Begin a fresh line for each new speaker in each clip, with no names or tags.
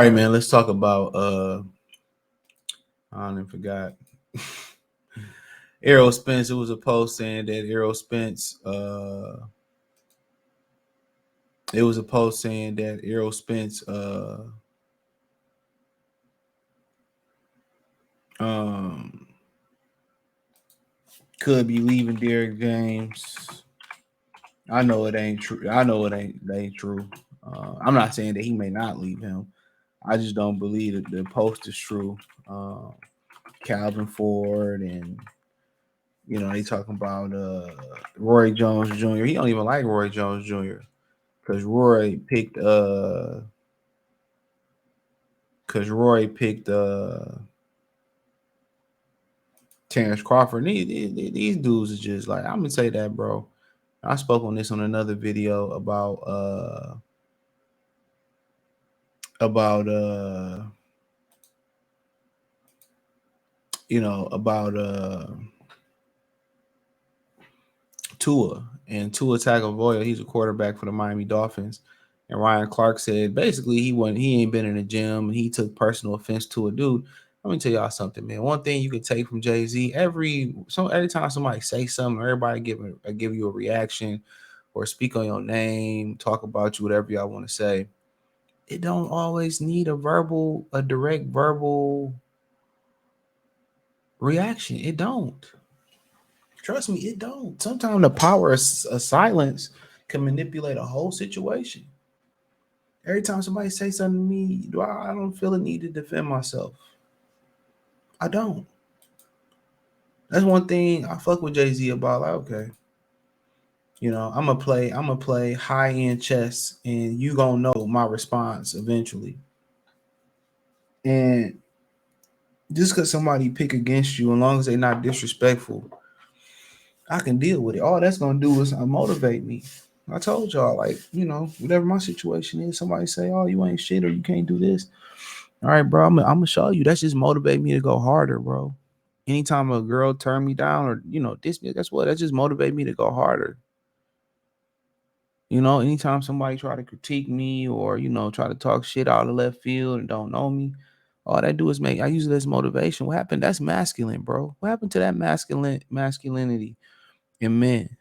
right, man. Let's talk about I don't even forgot. Errol Spence. It was a post saying that Errol Spence it was a post saying that Errol Spence um could be leaving Derrick James. I know it ain't true. I know it ain't true. I'm not saying that he may not leave him. I just don't believe that the post is true. Calvin Ford and they talking about Roy Jones Jr. He don't even like Roy Jones Jr. because Roy picked Terrence Crawford. These dudes is just like, I'm gonna say that, bro. I spoke on this on another video about about Tua and Tua Tagovailoa. He's a quarterback for the Miami Dolphins. And Ryan Clark said basically he ain't been in the gym and he took personal offense to a dude. Let me tell y'all something, man. One thing you can take from Jay-Z, every time somebody say something, everybody give you a reaction or speak on your name, talk about you, whatever y'all want to say. It don't always need a direct verbal reaction. It don't. Trust me, it don't. Sometimes the power of silence can manipulate a whole situation. Every time somebody say something to me, I don't feel a need to defend myself. I don't. That's one thing I fuck with Jay-Z about. Like, okay, I'm gonna play high end chess, and you gonna know my response eventually. And just because somebody pick against you, as long as they're not disrespectful, I can deal with it. All that's gonna do is motivate me. I told y'all, like, whatever my situation is, somebody say, "Oh, you ain't shit," or "You can't do this." All right, bro, I'm gonna show you. That's just motivate me to go harder, bro. Anytime a girl turn me down or this, that's what that just motivate me to go harder. Anytime somebody try to critique me or try to talk shit out of left field and don't know me, all that do is I use it as motivation. What happened? That's masculine, bro. What happened to that masculinity in men?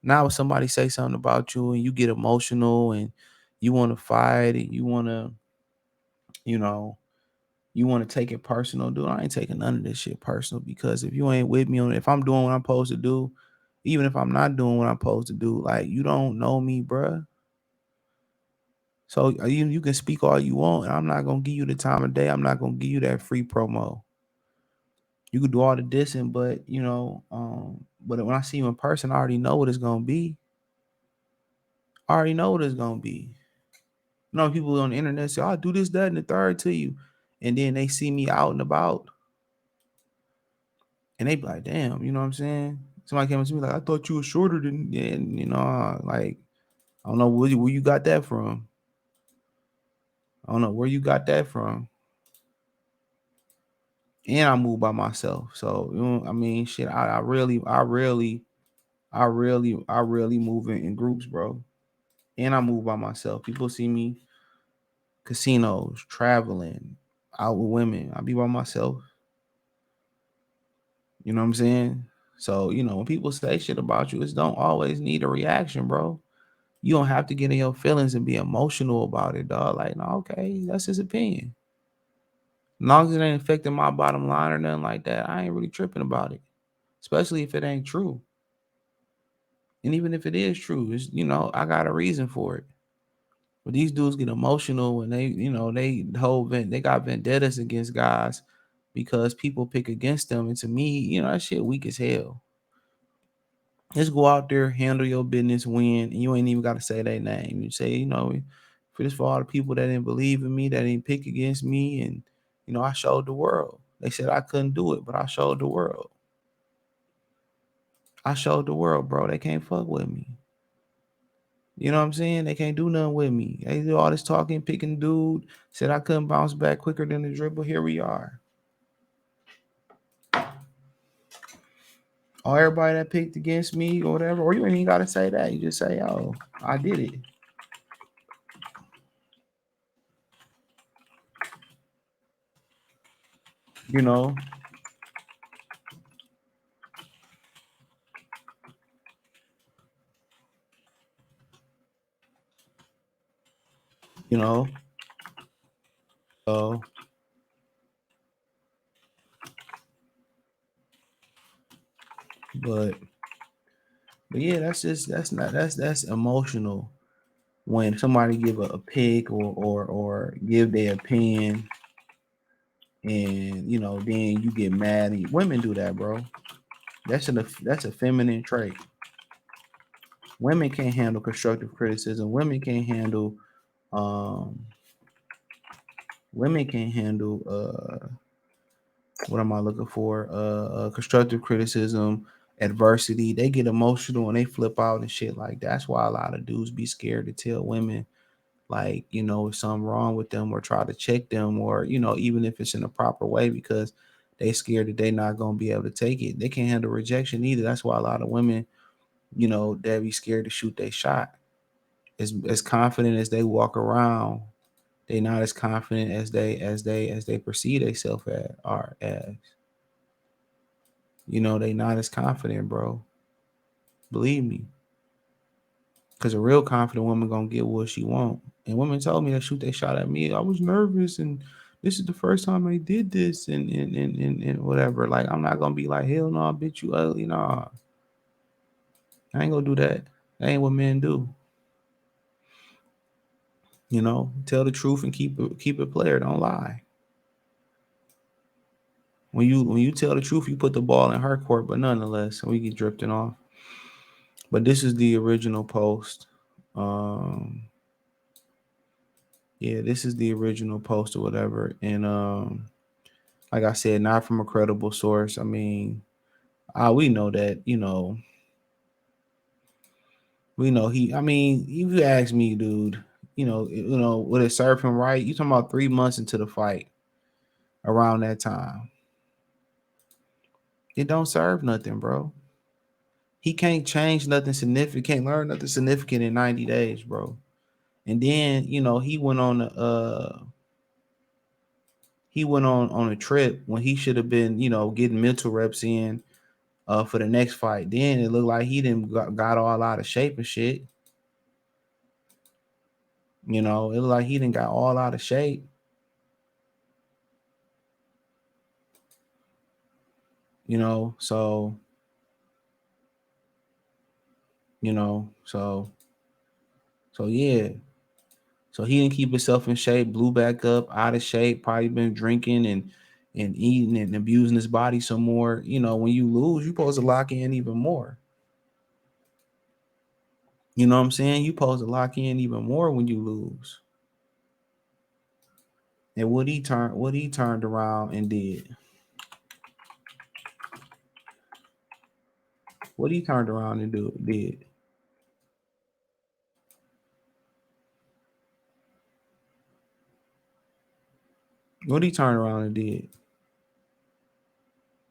Now if somebody say something about you and you get emotional and you want to fight and you want to, you want to take it personal, dude. I ain't taking none of this shit personal because if you ain't with me if I'm doing what I'm supposed to do, even if I'm not doing what I'm supposed to do, like you don't know me, bruh. So you can speak all you want, and I'm not gonna give you the time of day. I'm not gonna give you that free promo. You can do all the dissing, but but when I see you in person, I already know what it's gonna be. I already know what it's gonna be. People on the internet say, "I'll do this, that, and the third to you," and then they see me out and about, and they be like, "Damn," you know what I'm saying? Somebody came up to me like, "I thought you were shorter than," and like, I don't know where you got that from. I don't know where you got that from. And I move by myself. So, I mean, shit, I really move in groups, bro. And I move by myself. People see me casinos, traveling, out with women. I be by myself. You know what I'm saying? So, when people say shit about you, it don't always need a reaction, bro. You don't have to get in your feelings and be emotional about it, dog. Like, no, okay, that's his opinion. As long as it ain't affecting my bottom line or nothing like that, I ain't really tripping about it. Especially if it ain't true. And even if it is true, it's, I got a reason for it. But these dudes get emotional and they got vendettas against guys because people pick against them. And to me, that shit weak as hell. Just go out there, handle your business, win, and you ain't even got to say their name. You say, for all the people that didn't believe in me, that didn't pick against me, and I showed the world. They said I couldn't do it, but I showed the world. I showed the world, bro. They can't fuck with me. You know what I'm saying? They can't do nothing with me. They do all this talking, picking dude. Said I couldn't bounce back quicker than the dribble. Here we are. Oh, everybody that picked against me or whatever, or you ain't even got to say that. You just say, oh, I did it. You know, you know. So, but but yeah, that's just that's emotional when somebody give a pick or give their opinion, and then you get mad. And women do that, bro. That's a feminine trait. Women can't handle constructive criticism. Um women can't handle what am I looking for? Constructive criticism, adversity. They get emotional and they flip out and shit like that. That's why a lot of dudes be scared to tell women, like, if something wrong with them, or try to check them, or even if it's in a proper way, because they scared that they not gonna be able to take it. They can't handle rejection either. That's why a lot of women, they be scared to shoot their shot. As confident as they walk around, they not as confident as they perceive themselves as. They not as confident, bro. Believe me. Because a real confident woman gonna get what she want. And women told me that shoot they shot at me. I was nervous, and this is the first time I did this, and whatever. Like, I'm not gonna be like, hell no, bitch, you ugly. Nah. I ain't gonna do that. That ain't what men do. Tell the truth and keep it player. Don't lie. When you tell the truth, you put the ball in her court, but nonetheless, we get drifting off. But this is the original post. Um yeah, this is the original post or whatever. And like I said, not from a credible source. I mean, we know that, we know he, I mean, if you ask me, dude, would it serve him right? You talking about 3 months into the fight, around that time. It don't serve nothing, bro. He can't change nothing significant, can't learn nothing significant in 90 days, bro. And then, he went on a trip when he should have been, getting mental reps in for the next fight. Then it looked like he didn't got all out of shape and shit. It looked like he didn't got all out of shape. So so yeah. So he didn't keep himself in shape, blew back up, out of shape, probably been drinking and eating and abusing his body some more. When you lose, you're supposed to lock in even more. You know what I'm saying? You supposed to lock in even more when you lose. And what he turned around and did. What he turned around and did. What he turned around and did.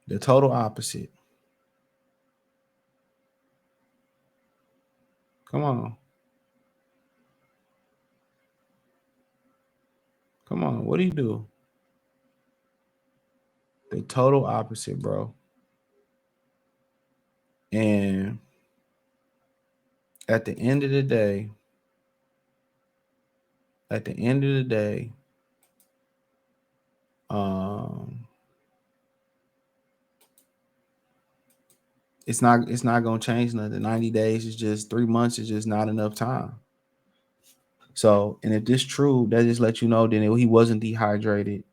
The total opposite. Come on. Come on. What do you do? The total opposite, bro. And at the end of the day, at the end of the day, um, it's not gonna change nothing. 90 days is just 3 months is just not enough time. So, and if this true, that just let you know then he wasn't dehydrated.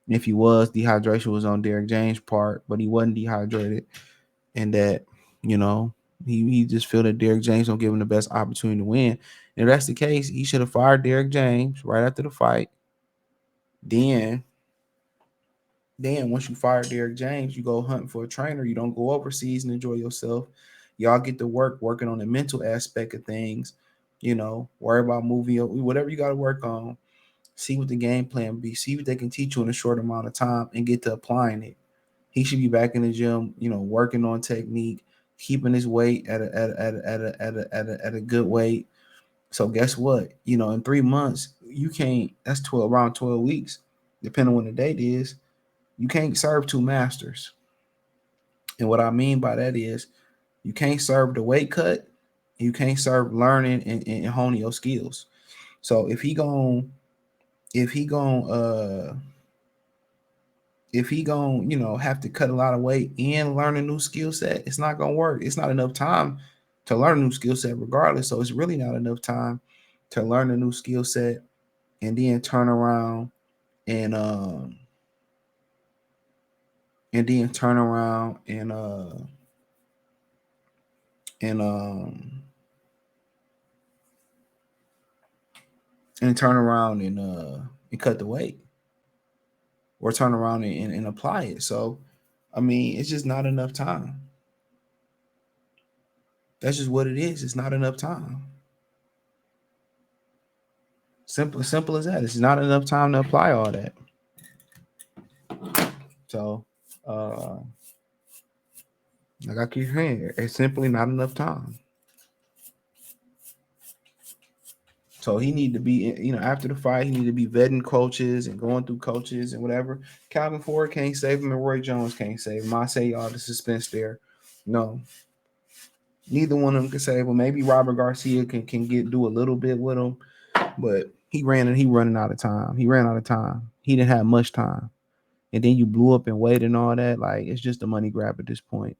If he was, dehydration was on Derrick James' part, but he wasn't dehydrated, and that you know he just feel that Derrick James don't give him the best opportunity to win. And if that's the case, he should have fired Derrick James right after the fight. Then, once you fire Derrick James, you go hunting for a trainer. You don't go overseas and enjoy yourself. Y'all get to working on the mental aspect of things. Worry about moving whatever you got to work on. See what the game plan be. See what they can teach you in a short amount of time and get to applying it. He should be back in the gym, working on technique, keeping his weight at a good weight. So guess what? In 3 months, you can't. That's 12 around 12 weeks, depending on when the date is. You can't serve two masters. And what I mean by that is you can't serve the weight cut, you can't serve learning and honing your skills. So if he gon' if he gon' have to cut a lot of weight and learn a new skill set, it's not gonna work. It's not enough time to learn a new skill set regardless. So it's really not enough time to learn a new skill set and then turn around and and then turn around and and turn around and cut the weight or turn around and apply it. So I mean, it's just not enough time. That's just what it is. It's not enough time. Simple as that. It's not enough time to apply all that. So uh like I keep saying, it's simply not enough time. So he need to be, after the fight, he need to be vetting coaches and going through coaches and whatever. Calvin Ford can't save him, and Roy Jones can't save him. I say y'all the suspense there. No, neither one of them can save him. Maybe Robert Garcia can do a little bit with him, but he running out of time. He ran out of time. He didn't have much time, and then you blew up and weight and all that. Like it's just a money grab at this point.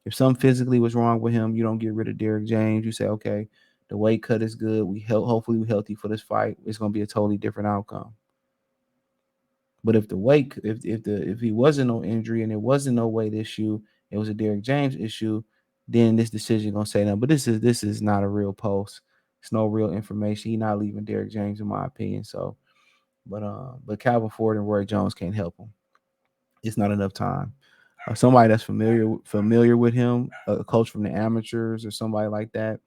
If something physically was wrong with him, you don't get rid of Derrick James. You say, okay, the weight cut is good. Hopefully we're healthy for this fight. It's gonna be a totally different outcome. But if the weight, if he wasn't no injury and it wasn't no weight issue, it was a Derrick James issue, then this decision gonna say no. But this is not a real post. It's no real information. He's not leaving Derrick James, in my opinion. So, but Calvin Ford and Roy Jones can't help him. It's not enough time. Somebody that's familiar with him, a coach from the amateurs or somebody like that,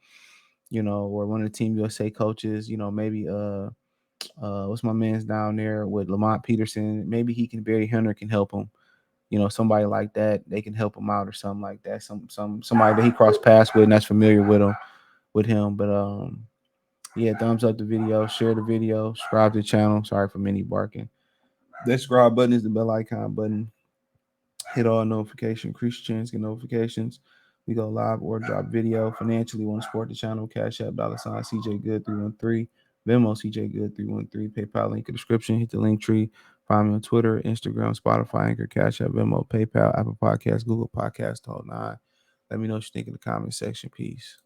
or one of the Team USA coaches, maybe what's my man's down there with Lamont Peterson? Maybe Barry Hunter can help him. Somebody like that, they can help him out or something like that. Somebody that he crossed paths with and that's familiar with him. But yeah, thumbs up the video, share the video, subscribe to the channel. Sorry for mini barking. That subscribe button is the bell icon button. Hit all notifications, increase your chance, get notifications. We go live or drop video. Financially, want to support the channel? Cash App, $ CJ Good 313. Venmo CJ Good 313. PayPal link in the description. Hit the link tree. Find me on Twitter, Instagram, Spotify, Anchor, Cash App, Venmo, PayPal, Apple Podcasts, Google Podcasts, the whole nine. Let me know what you think in the comment section. Peace.